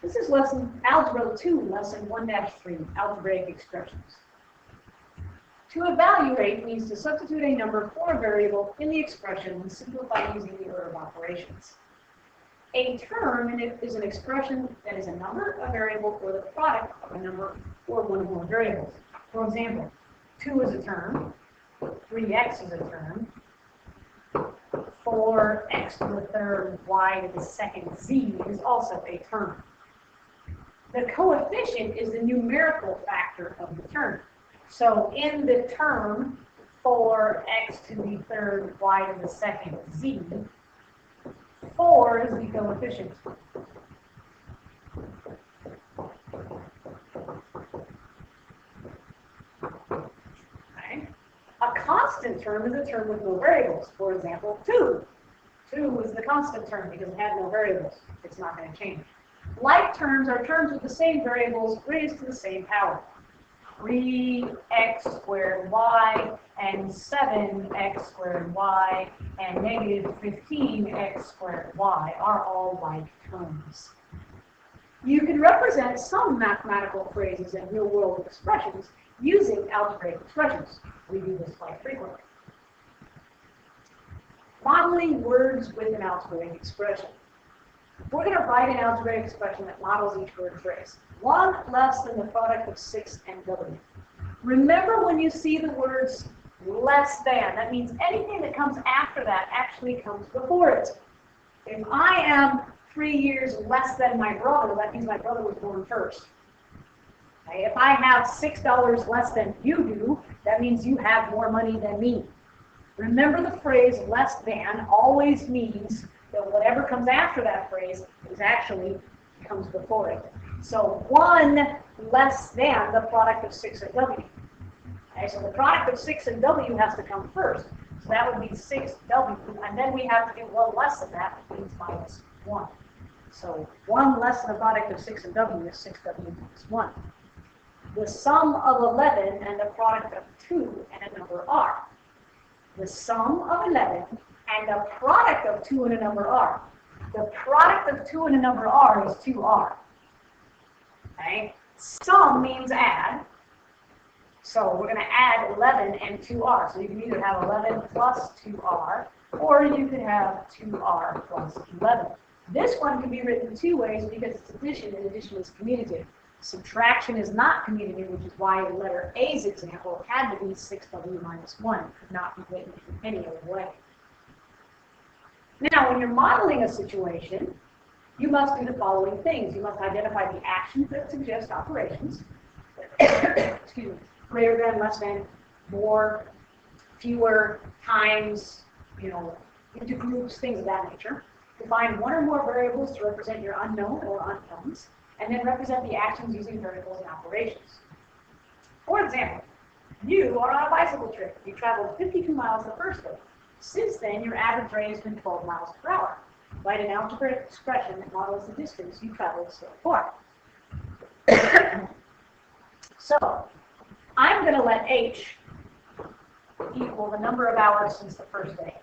This is Algebra 2, Lesson 1-3, Algebraic Expressions. To evaluate means to substitute a number for a variable in the expression and simplify using the order of operations. A term is an expression that is a number, a variable, or the product of a number or one or more variables. For example, 2 is a term, 3x is a term, 4x to the third y to the second z is also a term. The coefficient is the numerical factor of the term. So in the term 4x to the third y to the second z, 4 is the coefficient. Okay. A constant term is a term with no variables. For example, 2. 2 is the constant term because it had no variables. It's not going to change. Like terms are terms with the same variables raised to the same power. 3x squared y and 7x squared y and negative 15x squared y are all like terms. You can represent some mathematical phrases and real-world expressions using algebraic expressions. We do this quite frequently. Modeling words with an algebraic expression. We're going to write an algebraic expression that models each word phrase. 1 less than the product of 6 and w. Remember when you see the words less than, that means anything that comes after that actually comes before it. If I am 3 years less than my brother, that means my brother was born first. Okay? If I have $6 less than you do, that means you have more money than me. Remember the phrase less than always means that whatever comes after that phrase is actually comes before it. So 1 less than the product of 6 and w. Okay, so the product of 6 and w has to come first. So that would be 6w, and then we have to do 1 less than that, which means minus 1. So 1 less than the product of 6 and w is 6w minus 1. The sum of 11 and the product of 2 and a number r. The sum of 11 and the product of 2 and a number r. The product of 2 and a number r is 2r. Okay? Sum means add. So we're going to add 11 and 2r. So you can either have 11 plus 2r, or you could have 2r plus 11. This one can be written 2 ways because it's addition, and addition is commutative. Subtraction is not commutative, which is why in letter A's example had to be 6w minus 1. It could not be written any other way. Now, when you're modeling a situation, you must do the following things. You must identify the actions that suggest operations. Excuse me. Greater than, less than, more, fewer, times, into groups, things of that nature. Define 1 or more variables to represent your unknown or unknowns, and then represent the actions using variables and operations. For example, you are on a bicycle trip. You traveled 52 miles the first day. Since then, your average rate has been 12 miles per hour. Write an algebraic expression that models the distance you traveled so far. So, I'm going to let h equal the number of hours since the first day.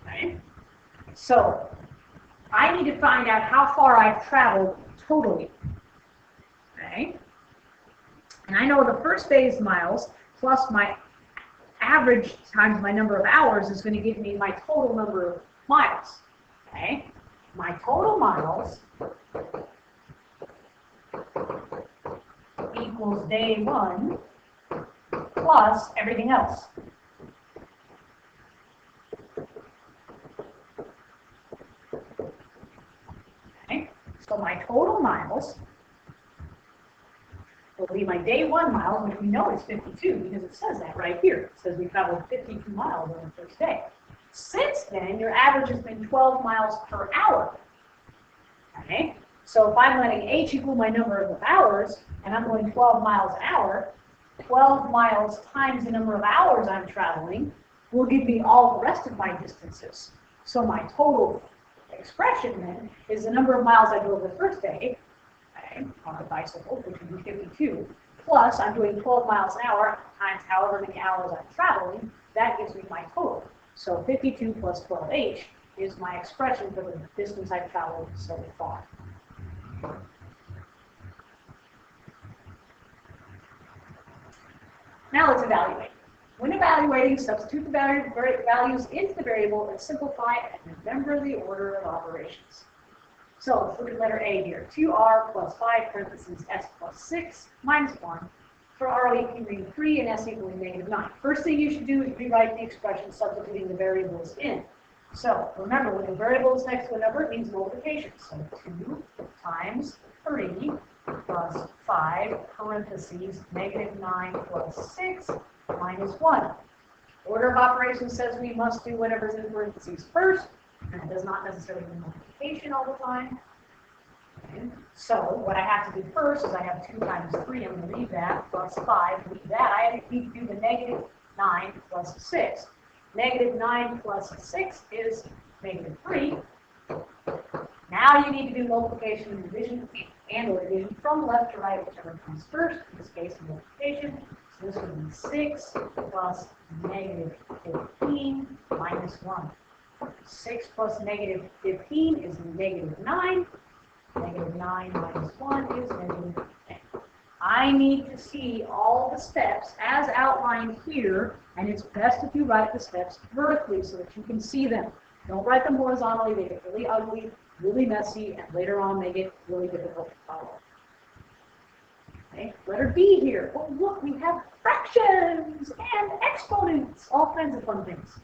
Okay. So, I need to find out how far I've traveled totally. Okay. And I know the first day's miles plus my average times my number of hours is going to give me my total number of miles. Okay? My total miles equals day 1 plus everything else. Okay? So my total miles will be my day 1 miles, which we know is 52 because it says that right here. It says we traveled 52 miles on the first day. Since then, your average has been 12 miles per hour. Okay? So if I'm letting h equal my number of hours, and I'm going 12 miles an hour, 12 miles times the number of hours I'm traveling will give me all the rest of my distances. So my total expression then is the number of miles I drove the first day, on a bicycle, which would be 52, plus I'm doing 12 miles an hour times however many hours I'm traveling. That gives me my total. So 52 plus 12h is my expression for the distance I've traveled so far. Now let's evaluate. When evaluating, substitute the values into the variable and simplify and remember the order of operations. So let's look at letter A here. 2r plus 5 parentheses s plus 6 minus 1. For r equaling 3 and s equaling -9. First thing you should do is rewrite the expression substituting the variables in. So remember, when a variable is next to a number, it means multiplication. So 2 times 3 plus 5 parentheses -9 plus 6 minus 1. Order of operations says we must do whatever's in parentheses first, and it does not necessarily mean multiplication all the time. Okay. So what I have to do first is I have 2 times 3, I'm going to leave that, plus 5, leave that. I need to do the -9 plus 6. -9 plus 6 is -3. Now you need to do multiplication and division, or division from left to right, whichever comes first. In this case, multiplication. So this would be 6 plus -15 minus 1. 6 plus -15 is -9. -9 minus 1 is -10. I need to see all the steps as outlined here, and it's best if you write the steps vertically so that you can see them. Don't write them horizontally, they get really ugly, really messy, and later on they get really difficult to follow. Okay, letter B here. Oh, look, we have fractions and exponents, all kinds of fun things.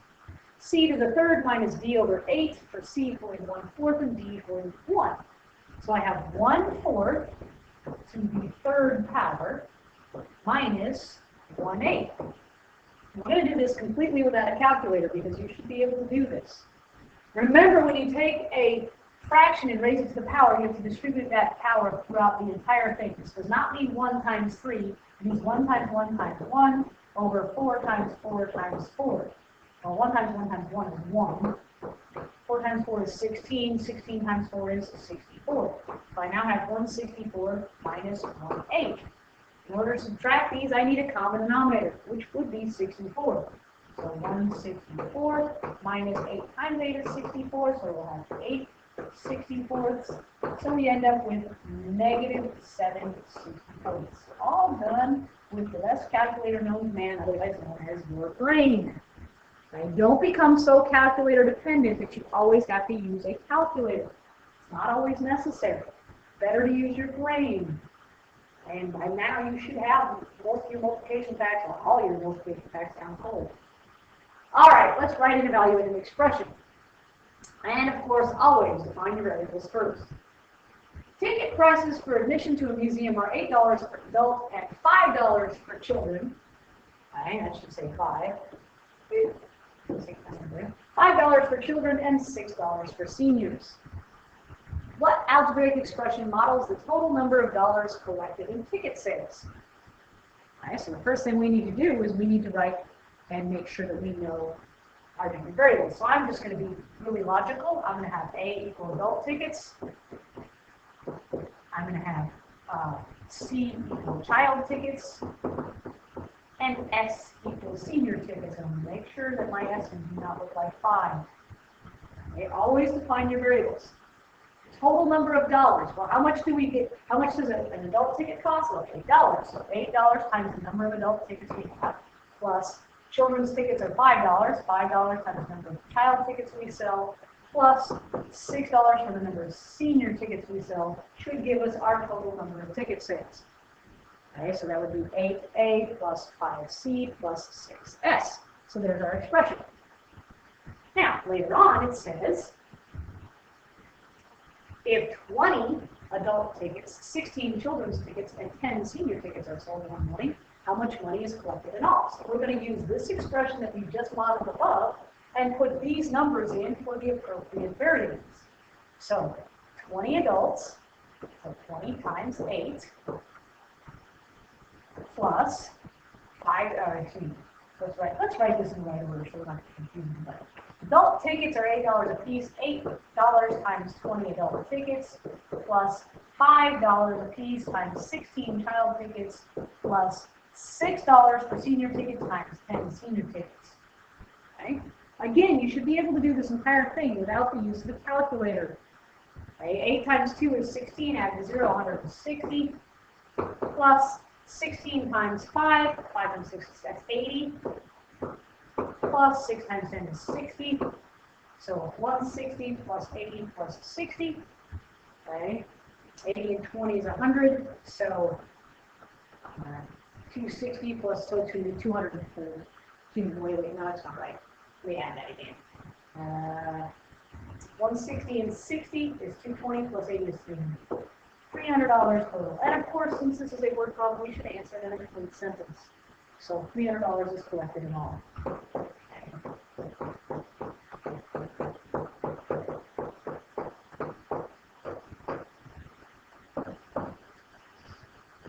C to the third minus d over 8 for c equaling 1/4 and d equaling 1. So I have 1/4 to the third power minus 1/8. I'm going to do this completely without a calculator because you should be able to do this. Remember, when you take a fraction and raise it to the power, you have to distribute that power throughout the entire thing. This does not mean 1 times 3. It means 1 times 1 times 1 over 4 times 4 times 4. Well, 1 times 1 times 1 is 1. 4 times 4 is 16. 16 times 4 is 64. So I now have 164 minus 1/8. In order to subtract these, I need a common denominator, which would be 64. So 164 minus 8 times 8 is 64, so we'll have 8 64ths. So we end up with -7 64ths. All done with the best calculator known to man, otherwise known as your brain. Right? Don't become so calculator dependent that you always have to use a calculator. It's not always necessary. Better to use your brain. And by now you should have most of your multiplication facts, or all your multiplication facts down cold. All right, let's write and evaluate an expression. And of course, always define your variables first. Ticket prices for admission to a museum are $8 for adults and $5 for children. Okay, that should say 5. $5 for children and $6 for seniors. What algebraic expression models the total number of dollars collected in ticket sales? Okay, so the first thing we need to do is we need to write and make sure that we know our different variables. So I'm just going to be really logical. I'm going to have A equal adult tickets. I'm going to have C equal child tickets. And S equals senior tickets. I'm going to make sure that my S's do not look like 5. Okay, always define your variables. Total number of dollars. Well, how much do we get? How much does an adult ticket cost? Well, $8. So $8 times the number of adult tickets we have, plus children's tickets are $5. $5 times the number of child tickets we sell, plus $6 for the number of senior tickets we sell, should give us our total number of ticket sales. Okay, so that would be 8A plus 5C plus 6S. So there's our expression. Now, later on it says, if 20 adult tickets, 16 children's tickets, and 10 senior tickets are sold one morning, how much money is collected in all? So we're going to use this expression that we just modeled above and put these numbers in for the appropriate variables. So 20 adults, so 20 times 8, plus 5, let's write this in the right order so we're not confusing. Adult tickets are $8 a piece. $8 times 20 adult tickets plus $5 a piece times 16 child tickets plus $6 for senior tickets times 10 senior tickets. Okay? Again, you should be able to do this entire thing without the use of a calculator. Okay? 8 times 2 is 16, add to 0, 160, plus 16 times 5, 5 times 6, that's 80, plus 6 times 10 is 60, so 160 plus 80 plus 60, okay? 80 and 20 is 100, so 260 plus 204. Wait, no, that's not right. Let me add that again. 160 and 60 is 220 plus 80 is 300. $300 total. And of course, since this is a word problem, we should answer in a complete sentence. So $300 is collected in all.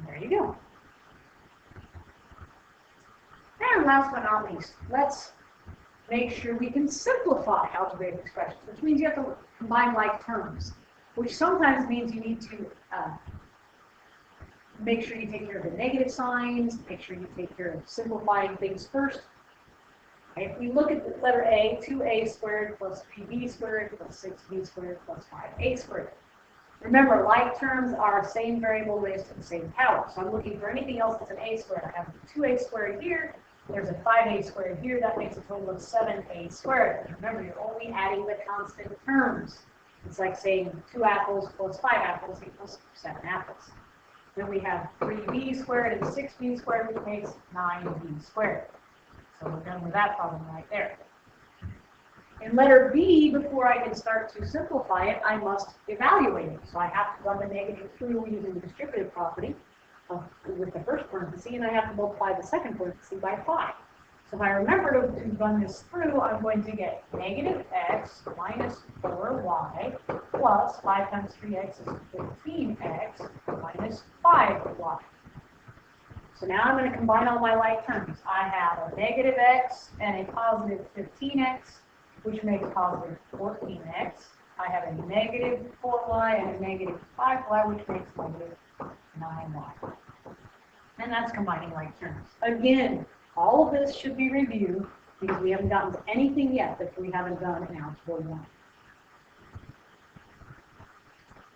There you go. And last but not least, let's make sure we can simplify algebraic expressions, which means you have to combine like terms, which sometimes means you need to make sure you take care of the negative signs, make sure you take care of simplifying things first. Okay, if we look at the letter A, 2a squared plus 3b squared plus 6b squared plus 5a squared. Remember, like terms are same variable raised to the same power. So I'm looking for anything else that's an a squared. I have 2a squared here. There's a 5a squared here. That makes a total of 7a squared. Remember, you're only adding the constant terms. It's like saying 2 apples plus 5 apples equals 7 apples. Then we have 3b squared and 6b squared, which makes 9b squared. So we're done with that problem right there. In letter B, before I can start to simplify it, I must evaluate it. So I have to run the negative through using the distributive property with the first parenthesis, and I have to multiply the second parenthesis by 5. So if I remember to run this through, I'm going to get negative x minus 4y plus 5 times 3x is 15x minus 5y. So now I'm going to combine all my like terms. I have a negative x and a positive 15x, which makes positive 14x. I have a negative 4y and a negative 5y, which makes negative 9y. And that's combining like terms. Again, all of this should be reviewed because we haven't gotten to anything yet that we haven't done in Algebra 1.